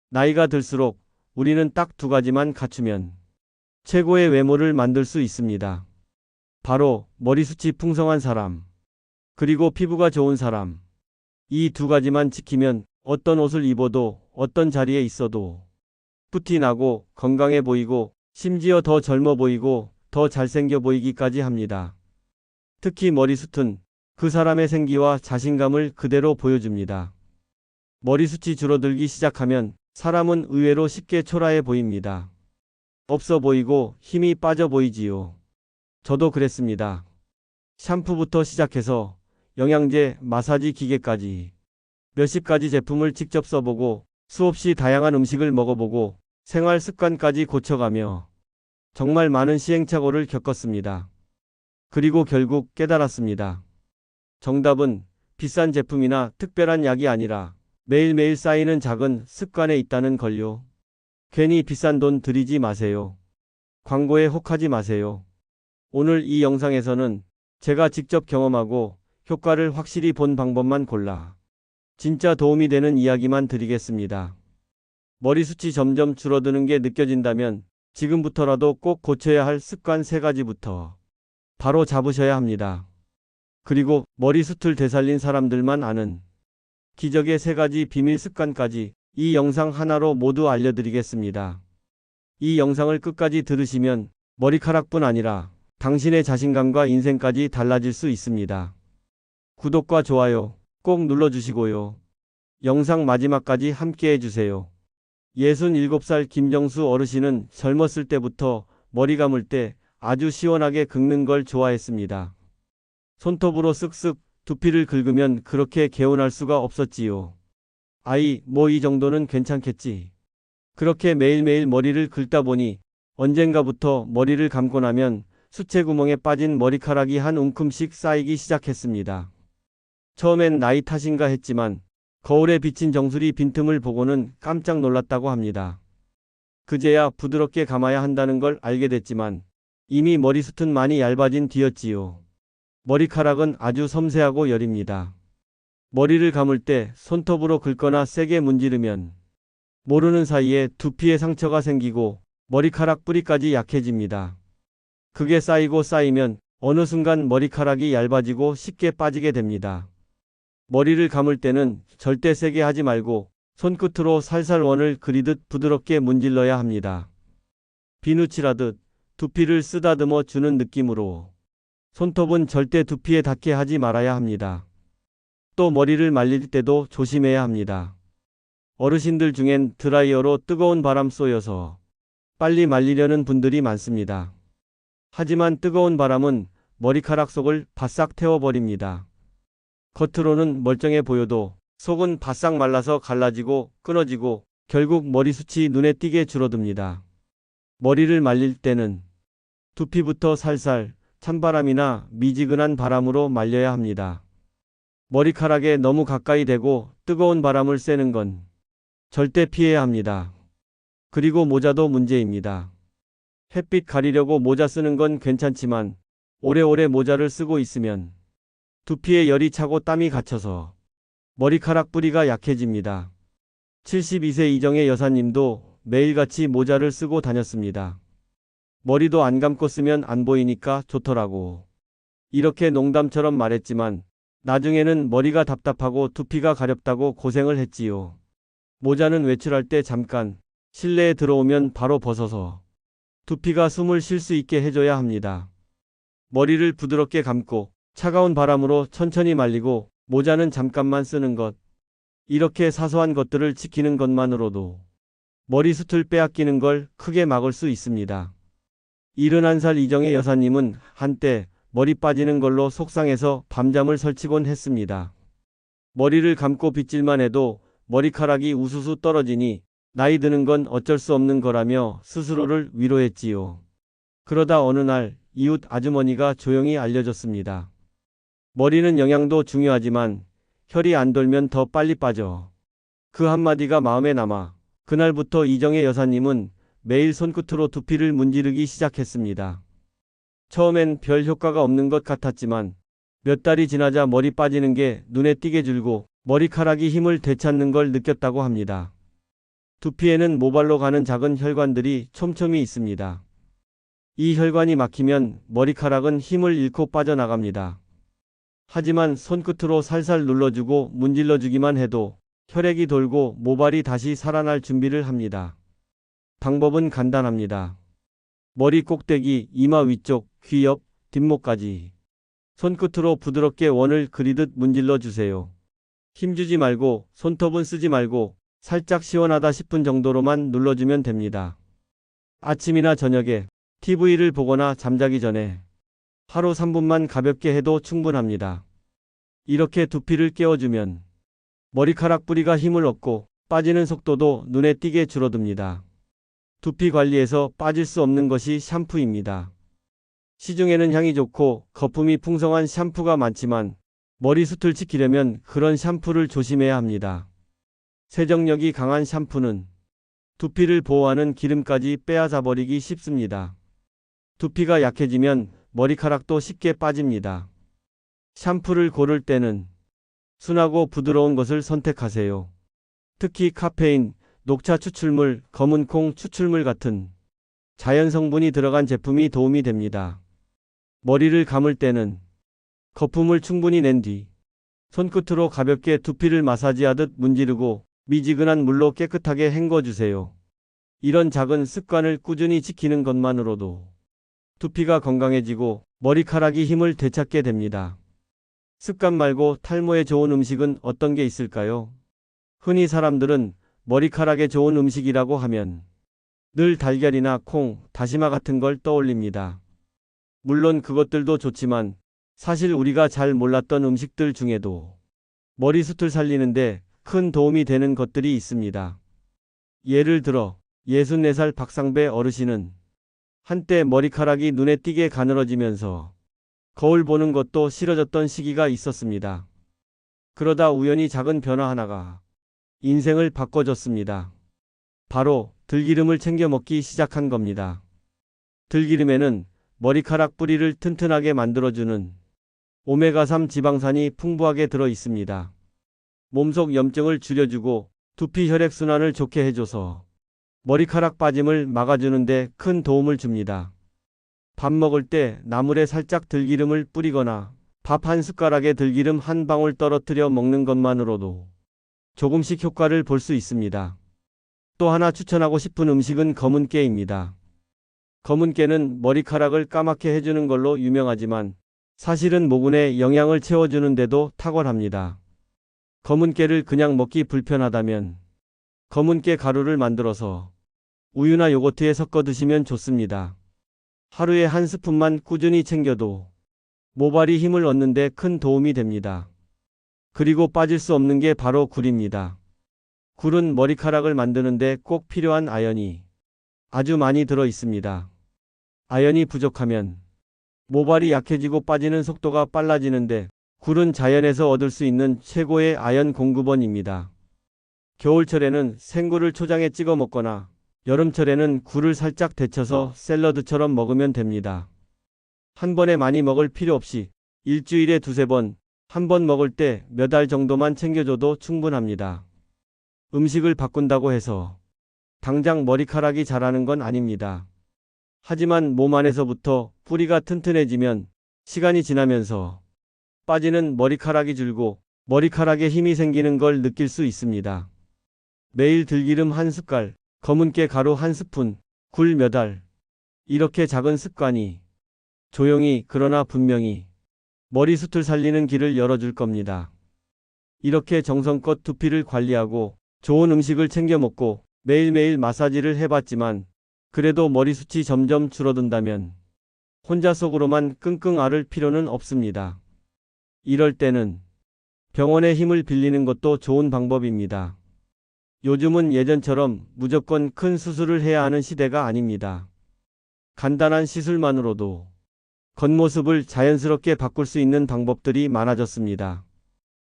나이가 들수록 우리는 딱 두 가지만 갖추면 최고의 외모를 만들 수 있습니다. 바로 머리숱이 풍성한 사람, 그리고 피부가 좋은 사람. 이 두 가지만 지키면 어떤 옷을 입어도 어떤 자리에 있어도 푸티 나고 건강해 보이고 심지어 더 젊어 보이고 더 잘생겨 보이기까지 합니다. 특히 머리숱은 그 사람의 생기와 자신감을 그대로 보여줍니다. 머리숱이 줄어들기 시작하면 사람은 의외로 쉽게 초라해 보입니다. 없어 보이고 힘이 빠져 보이지요. 저도 그랬습니다. 샴푸부터 시작해서 영양제, 마사지 기계까지 몇십 가지 제품을 직접 써보고 수없이 다양한 음식을 먹어보고 생활 습관까지 고쳐가며 정말 많은 시행착오를 겪었습니다. 그리고 결국 깨달았습니다. 정답은 비싼 제품이나 특별한 약이 아니라 매일매일 쌓이는 작은 습관에 있다는 걸요. 괜히 비싼 돈 들이지 마세요. 광고에 혹하지 마세요. 오늘 이 영상에서는 제가 직접 경험하고 효과를 확실히 본 방법만 골라 진짜 도움이 되는 이야기만 드리겠습니다. 머리숱이 점점 줄어드는 게 느껴진다면 지금부터라도 꼭 고쳐야 할 습관 3가지부터 바로 잡으셔야 합니다. 그리고 머리숱을 되살린 사람들만 아는 기적의 3가지 비밀 습관까지 이 영상 하나로 모두 알려드리겠습니다. 이 영상을 끝까지 들으시면 머리카락뿐 아니라 당신의 자신감과 인생까지 달라질 수 있습니다. 구독과 좋아요 꼭 눌러주시고요. 영상 마지막까지 함께 해주세요. 67살 김정수 어르신은 젊었을 때부터 머리 감을 때 아주 시원하게 긁는 걸 좋아했습니다. 손톱으로 쓱쓱 두피를 긁으면 그렇게 개운할 수가 없었지요. 아이, 뭐 이 정도는 괜찮겠지. 그렇게 매일매일 머리를 긁다 보니 언젠가부터 머리를 감고 나면 수채구멍에 빠진 머리카락이 한 움큼씩 쌓이기 시작했습니다. 처음엔 나이 탓인가 했지만 거울에 비친 정수리 빈틈을 보고는 깜짝 놀랐다고 합니다. 그제야 부드럽게 감아야 한다는 걸 알게 됐지만 이미 머리숱은 많이 얇아진 뒤였지요. 머리카락은 아주 섬세하고 여립니다. 머리를 감을 때 손톱으로 긁거나 세게 문지르면 모르는 사이에 두피에 상처가 생기고 머리카락 뿌리까지 약해집니다. 그게 쌓이고 쌓이면 어느 순간 머리카락이 얇아지고 쉽게 빠지게 됩니다. 머리를 감을 때는 절대 세게 하지 말고 손끝으로 살살 원을 그리듯 부드럽게 문질러야 합니다. 비누칠하듯 두피를 쓰다듬어 주는 느낌으로. 손톱은 절대 두피에 닿게 하지 말아야 합니다. 또 머리를 말릴 때도 조심해야 합니다. 어르신들 중엔 드라이어로 뜨거운 바람 쏘여서 빨리 말리려는 분들이 많습니다. 하지만 뜨거운 바람은 머리카락 속을 바싹 태워버립니다. 겉으로는 멀쩡해 보여도 속은 바싹 말라서 갈라지고 끊어지고 결국 머리숱이 눈에 띄게 줄어듭니다. 머리를 말릴 때는 두피부터 살살 찬바람이나 미지근한 바람으로 말려야 합니다. 머리카락에 너무 가까이 대고 뜨거운 바람을 쐬는 건 절대 피해야 합니다. 그리고 모자도 문제입니다. 햇빛 가리려고 모자 쓰는 건 괜찮지만 오래오래 모자를 쓰고 있으면 두피에 열이 차고 땀이 갇혀서 머리카락 뿌리가 약해집니다. 72세 이정의 여사님도 매일같이 모자를 쓰고 다녔습니다. 머리도 안 감고 쓰면 안 보이니까 좋더라고. 이렇게 농담처럼 말했지만 나중에는 머리가 답답하고 두피가 가렵다고 고생을 했지요. 모자는 외출할 때 잠깐, 실내에 들어오면 바로 벗어서 두피가 숨을 쉴 수 있게 해줘야 합니다. 머리를 부드럽게 감고 차가운 바람으로 천천히 말리고 모자는 잠깐만 쓰는 것. 이렇게 사소한 것들을 지키는 것만으로도 머리숱을 빼앗기는 걸 크게 막을 수 있습니다. 71살 이정의 여사님은 한때 머리 빠지는 걸로 속상해서 밤잠을 설치곤 했습니다. 머리를 감고 빗질만 해도 머리카락이 우수수 떨어지니 나이 드는 건 어쩔 수 없는 거라며 스스로를 위로했지요. 그러다 어느 날 이웃 아주머니가 조용히 알려줬습니다. 머리는 영양도 중요하지만 혈이 안 돌면 더 빨리 빠져. 그 한마디가 마음에 남아 그날부터 이정의 여사님은 매일 손끝으로 두피를 문지르기 시작했습니다. 처음엔 별 효과가 없는 것 같았지만 몇 달이 지나자 머리 빠지는 게 눈에 띄게 줄고 머리카락이 힘을 되찾는 걸 느꼈다고 합니다. 두피에는 모발로 가는 작은 혈관들이 촘촘히 있습니다. 이 혈관이 막히면 머리카락은 힘을 잃고 빠져나갑니다. 하지만 손끝으로 살살 눌러주고 문질러주기만 해도 혈액이 돌고 모발이 다시 살아날 준비를 합니다. 방법은 간단합니다. 머리 꼭대기, 이마 위쪽, 귀 옆, 뒷목까지 손끝으로 부드럽게 원을 그리듯 문질러 주세요. 힘주지 말고 손톱은 쓰지 말고 살짝 시원하다 싶은 정도로만 눌러주면 됩니다. 아침이나 저녁에 TV를 보거나 잠자기 전에 하루 3분만 가볍게 해도 충분합니다. 이렇게 두피를 깨워주면 머리카락 뿌리가 힘을 얻고 빠지는 속도도 눈에 띄게 줄어듭니다. 두피 관리에서 빠질 수 없는 것이 샴푸입니다. 시중에는 향이 좋고 거품이 풍성한 샴푸가 많지만 머리숱을 지키려면 그런 샴푸를 조심해야 합니다. 세정력이 강한 샴푸는 두피를 보호하는 기름까지 빼앗아 버리기 쉽습니다. 두피가 약해지면 머리카락도 쉽게 빠집니다. 샴푸를 고를 때는 순하고 부드러운 것을 선택하세요. 특히 카페인, 녹차 추출물, 검은콩 추출물 같은 자연 성분이 들어간 제품이 도움이 됩니다. 머리를 감을 때는 거품을 충분히 낸 뒤 손끝으로 가볍게 두피를 마사지하듯 문지르고 미지근한 물로 깨끗하게 헹궈주세요. 이런 작은 습관을 꾸준히 지키는 것만으로도 두피가 건강해지고 머리카락이 힘을 되찾게 됩니다. 습관 말고 탈모에 좋은 음식은 어떤 게 있을까요? 흔히 사람들은 머리카락에 좋은 음식이라고 하면 늘 달걀이나 콩, 다시마 같은 걸 떠올립니다. 물론 그것들도 좋지만 사실 우리가 잘 몰랐던 음식들 중에도 머리숱을 살리는데 큰 도움이 되는 것들이 있습니다. 예를 들어 64살 박상배 어르신은 한때 머리카락이 눈에 띄게 가늘어지면서 거울 보는 것도 싫어졌던 시기가 있었습니다. 그러다 우연히 작은 변화 하나가 인생을 바꿔줬습니다. 바로 들기름을 챙겨 먹기 시작한 겁니다. 들기름에는 머리카락 뿌리를 튼튼하게 만들어주는 오메가3 지방산이 풍부하게 들어 있습니다. 몸속 염증을 줄여주고 두피 혈액순환을 좋게 해줘서 머리카락 빠짐을 막아주는 데 큰 도움을 줍니다. 밥 먹을 때 나물에 살짝 들기름을 뿌리거나 밥 한 숟가락에 들기름 한 방울 떨어뜨려 먹는 것만으로도 조금씩 효과를 볼 수 있습니다. 또 하나 추천하고 싶은 음식은 검은깨입니다. 검은깨는 머리카락을 까맣게 해주는 걸로 유명하지만 사실은 모근에 영양을 채워주는 데도 탁월합니다. 검은깨를 그냥 먹기 불편하다면 검은깨 가루를 만들어서 우유나 요거트에 섞어 드시면 좋습니다. 하루에 한 스푼만 꾸준히 챙겨도 모발이 힘을 얻는 데 큰 도움이 됩니다. 그리고 빠질 수 없는 게 바로 굴입니다. 굴은 머리카락을 만드는 데 꼭 필요한 아연이 아주 많이 들어 있습니다. 아연이 부족하면 모발이 약해지고 빠지는 속도가 빨라지는데 굴은 자연에서 얻을 수 있는 최고의 아연 공급원입니다. 겨울철에는 생굴을 초장에 찍어 먹거나 여름철에는 굴을 살짝 데쳐서 샐러드처럼 먹으면 됩니다. 한 번에 많이 먹을 필요 없이 일주일에 두세 번, 한 번 먹을 때 몇 알 정도만 챙겨줘도 충분합니다. 음식을 바꾼다고 해서 당장 머리카락이 자라는 건 아닙니다. 하지만 몸 안에서부터 뿌리가 튼튼해지면 시간이 지나면서 빠지는 머리카락이 줄고 머리카락에 힘이 생기는 걸 느낄 수 있습니다. 매일 들기름 한 숟갈, 검은깨 가루 한 스푼, 굴 몇 알. 이렇게 작은 습관이 조용히 그러나 분명히 머리숱을 살리는 길을 열어줄 겁니다. 이렇게 정성껏 두피를 관리하고 좋은 음식을 챙겨 먹고 매일매일 마사지를 해봤지만 그래도 머리숱이 점점 줄어든다면 혼자 속으로만 끙끙 앓을 필요는 없습니다. 이럴 때는 병원의 힘을 빌리는 것도 좋은 방법입니다. 요즘은 예전처럼 무조건 큰 수술을 해야 하는 시대가 아닙니다. 간단한 시술만으로도 겉모습을 자연스럽게 바꿀 수 있는 방법들이 많아졌습니다.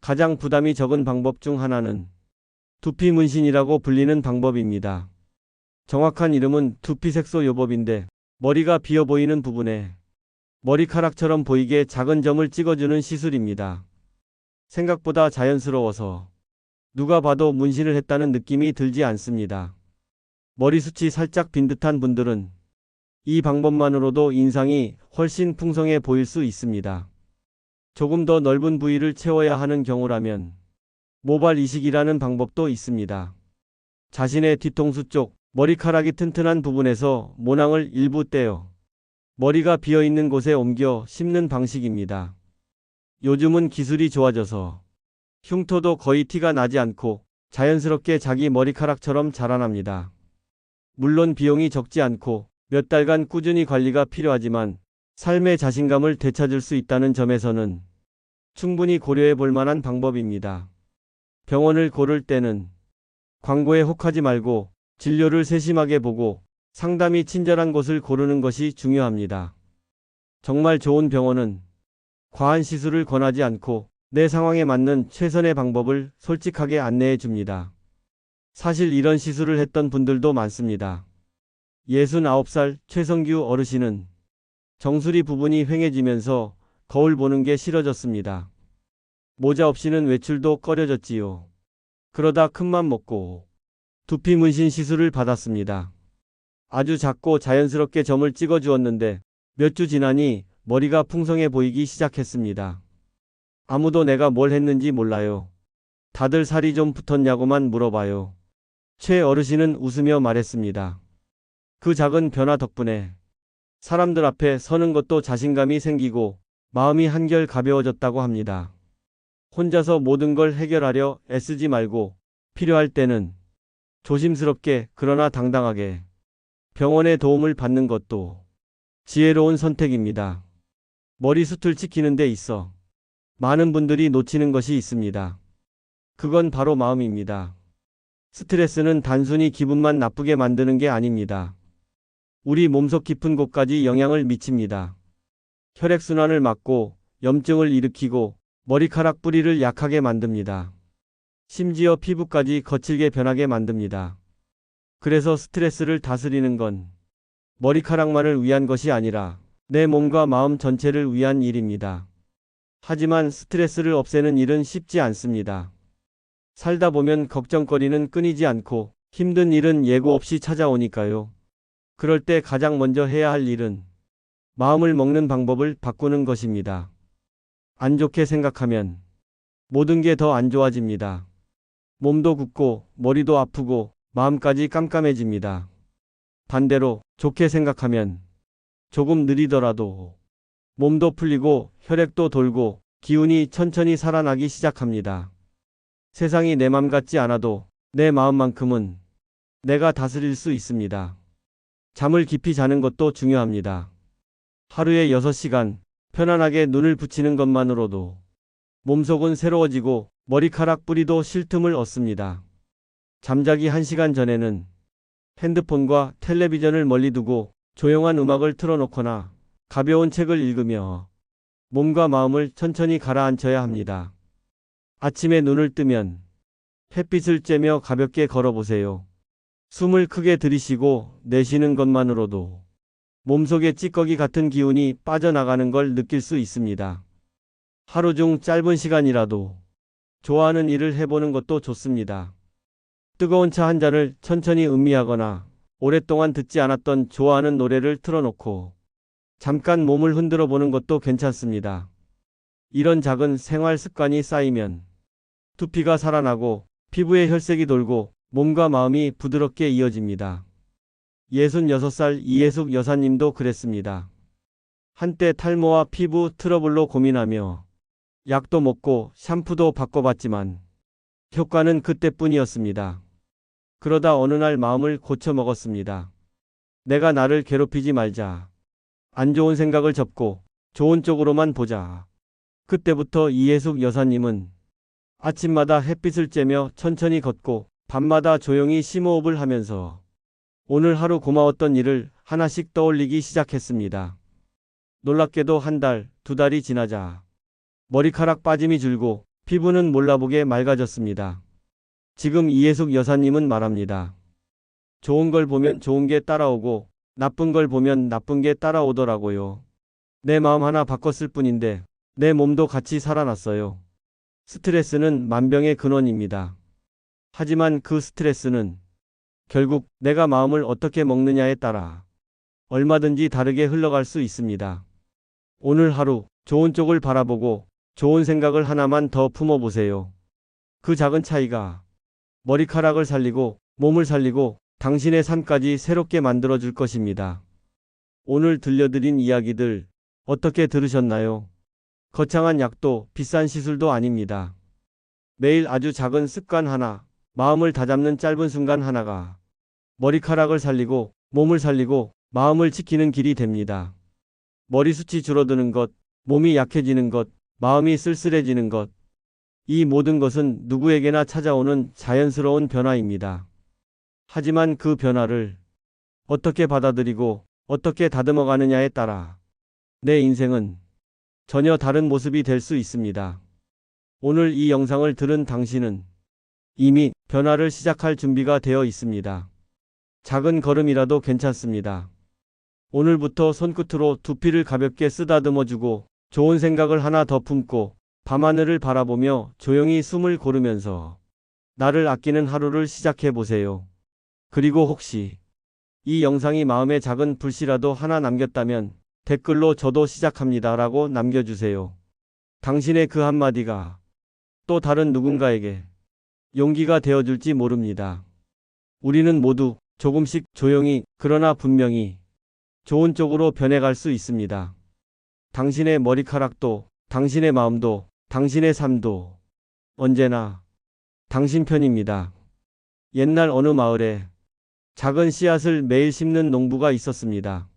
가장 부담이 적은 방법 중 하나는 두피 문신이라고 불리는 방법입니다. 정확한 이름은 두피색소요법인데 머리가 비어 보이는 부분에 머리카락처럼 보이게 작은 점을 찍어주는 시술입니다. 생각보다 자연스러워서 누가 봐도 문신을 했다는 느낌이 들지 않습니다. 머리숱이 살짝 빈 듯한 분들은 이 방법만으로도 인상이 훨씬 풍성해 보일 수 있습니다. 조금 더 넓은 부위를 채워야 하는 경우라면 모발 이식이라는 방법도 있습니다. 자신의 뒤통수 쪽 머리카락이 튼튼한 부분에서 모낭을 일부 떼어 머리가 비어있는 곳에 옮겨 심는 방식입니다. 요즘은 기술이 좋아져서 흉터도 거의 티가 나지 않고 자연스럽게 자기 머리카락처럼 자라납니다. 물론 비용이 적지 않고 몇 달간 꾸준히 관리가 필요하지만 삶의 자신감을 되찾을 수 있다는 점에서는 충분히 고려해 볼 만한 방법입니다. 병원을 고를 때는 광고에 혹하지 말고 진료를 세심하게 보고 상담이 친절한 곳을 고르는 것이 중요합니다. 정말 좋은 병원은 과한 시술을 권하지 않고 내 상황에 맞는 최선의 방법을 솔직하게 안내해 줍니다. 사실 이런 시술을 했던 분들도 많습니다. 69살 최성규 어르신은 정수리 부분이 휑해지면서 거울 보는 게 싫어졌습니다. 모자 없이는 외출도 꺼려졌지요. 그러다 큰맘 먹고 두피 문신 시술을 받았습니다. 아주 작고 자연스럽게 점을 찍어 주었는데 몇 주 지나니 머리가 풍성해 보이기 시작했습니다. 아무도 내가 뭘 했는지 몰라요. 다들 살이 좀 붙었냐고만 물어봐요. 최 어르신은 웃으며 말했습니다. 그 작은 변화 덕분에 사람들 앞에 서는 것도 자신감이 생기고 마음이 한결 가벼워졌다고 합니다. 혼자서 모든 걸 해결하려 애쓰지 말고 필요할 때는 조심스럽게 그러나 당당하게 병원의 도움을 받는 것도 지혜로운 선택입니다. 머리숱을 지키는 데 있어 많은 분들이 놓치는 것이 있습니다. 그건 바로 마음입니다. 스트레스는 단순히 기분만 나쁘게 만드는 게 아닙니다. 우리 몸속 깊은 곳까지 영향을 미칩니다. 혈액순환을 막고 염증을 일으키고 머리카락 뿌리를 약하게 만듭니다. 심지어 피부까지 거칠게 변하게 만듭니다. 그래서 스트레스를 다스리는 건 머리카락만을 위한 것이 아니라 내 몸과 마음 전체를 위한 일입니다. 하지만 스트레스를 없애는 일은 쉽지 않습니다. 살다 보면 걱정거리는 끊이지 않고 힘든 일은 예고 없이 찾아오니까요. 그럴 때 가장 먼저 해야 할 일은 마음을 먹는 방법을 바꾸는 것입니다. 안 좋게 생각하면 모든 게 더 안 좋아집니다. 몸도 굽고 머리도 아프고 마음까지 깜깜해집니다. 반대로 좋게 생각하면 조금 느리더라도 몸도 풀리고 혈액도 돌고 기운이 천천히 살아나기 시작합니다. 세상이 내 맘 같지 않아도 내 마음만큼은 내가 다스릴 수 있습니다. 잠을 깊이 자는 것도 중요합니다. 하루에 6시간 편안하게 눈을 붙이는 것만으로도 몸속은 새로워지고 머리카락 뿌리도 쉴 틈을 얻습니다. 잠자기 1시간 전에는 핸드폰과 텔레비전을 멀리 두고 조용한 음악을 틀어놓거나 가벼운 책을 읽으며 몸과 마음을 천천히 가라앉혀야 합니다. 아침에 눈을 뜨면 햇빛을 쬐며 가볍게 걸어보세요. 숨을 크게 들이쉬고 내쉬는 것만으로도 몸속에 찌꺼기 같은 기운이 빠져나가는 걸 느낄 수 있습니다. 하루 중 짧은 시간이라도 좋아하는 일을 해보는 것도 좋습니다. 뜨거운 차 한 잔을 천천히 음미하거나 오랫동안 듣지 않았던 좋아하는 노래를 틀어놓고 잠깐 몸을 흔들어 보는 것도 괜찮습니다. 이런 작은 생활 습관이 쌓이면 두피가 살아나고 피부에 혈색이 돌고 몸과 마음이 부드럽게 이어집니다. 66살 이예숙 여사님도 그랬습니다. 한때 탈모와 피부 트러블로 고민하며 약도 먹고 샴푸도 바꿔봤지만 효과는 그때뿐이었습니다. 그러다 어느 날 마음을 고쳐 먹었습니다. 내가 나를 괴롭히지 말자. 안 좋은 생각을 접고 좋은 쪽으로만 보자. 그때부터 이예숙 여사님은 아침마다 햇빛을 쬐며 천천히 걷고 밤마다 조용히 심호흡을 하면서 오늘 하루 고마웠던 일을 하나씩 떠올리기 시작했습니다. 놀랍게도 한 달, 2달이 지나자 머리카락 빠짐이 줄고 피부는 몰라보게 맑아졌습니다. 지금 이예숙 여사님은 말합니다. 좋은 걸 보면 좋은 게 따라오고 나쁜 걸 보면 나쁜 게 따라오더라고요. 내 마음 하나 바꿨을 뿐인데 내 몸도 같이 살아났어요. 스트레스는 만병의 근원입니다. 하지만 그 스트레스는 결국 내가 마음을 어떻게 먹느냐에 따라 얼마든지 다르게 흘러갈 수 있습니다. 오늘 하루 좋은 쪽을 바라보고 좋은 생각을 하나만 더 품어보세요. 그 작은 차이가 머리카락을 살리고 몸을 살리고 당신의 삶까지 새롭게 만들어줄 것입니다. 오늘 들려드린 이야기들 어떻게 들으셨나요? 거창한 약도 비싼 시술도 아닙니다. 매일 아주 작은 습관 하나, 마음을 다잡는 짧은 순간 하나가 머리카락을 살리고 몸을 살리고 마음을 지키는 길이 됩니다. 머리숱이 줄어드는 것, 몸이 약해지는 것, 마음이 쓸쓸해지는 것. 이 모든 것은 누구에게나 찾아오는 자연스러운 변화입니다. 하지만 그 변화를 어떻게 받아들이고 어떻게 다듬어 가느냐에 따라 내 인생은 전혀 다른 모습이 될 수 있습니다. 오늘 이 영상을 들은 당신은 이미 변화를 시작할 준비가 되어 있습니다. 작은 걸음이라도 괜찮습니다. 오늘부터 손끝으로 두피를 가볍게 쓰다듬어주고 좋은 생각을 하나 더 품고 밤하늘을 바라보며 조용히 숨을 고르면서 나를 아끼는 하루를 시작해 보세요. 그리고 혹시 이 영상이 마음에 작은 불씨라도 하나 남겼다면 댓글로 저도 시작합니다 라고 남겨주세요. 당신의 그 한마디가 또 다른 누군가에게 용기가 되어줄지 모릅니다. 우리는 모두 조금씩 조용히 그러나 분명히 좋은 쪽으로 변해갈 수 있습니다. 당신의 머리카락도, 당신의 마음도, 당신의 삶도 언제나 당신 편입니다. 옛날 어느 마을에 작은 씨앗을 매일 심는 농부가 있었습니다.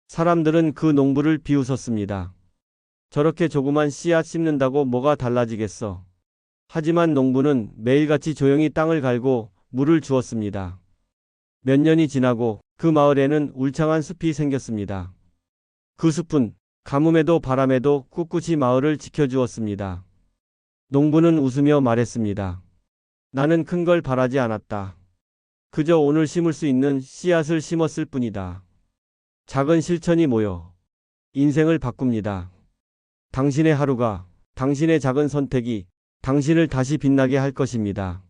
사람들은 그 농부를 비웃었습니다. 저렇게 조그만 씨앗 심는다고 뭐가 달라지겠어. 하지만 농부는 매일같이 조용히 땅을 갈고 물을 주었습니다. 몇 년이 지나고 그 마을에는 울창한 숲이 생겼습니다. 그 숲은 가뭄에도 바람에도 꿋꿋이 마을을 지켜주었습니다. 농부는 웃으며 말했습니다. 나는 큰 걸 바라지 않았다. 그저 오늘 심을 수 있는 씨앗을 심었을 뿐이다. 작은 실천이 모여 인생을 바꿉니다. 당신의 하루가, 당신의 작은 선택이 당신을 다시 빛나게 할 것입니다.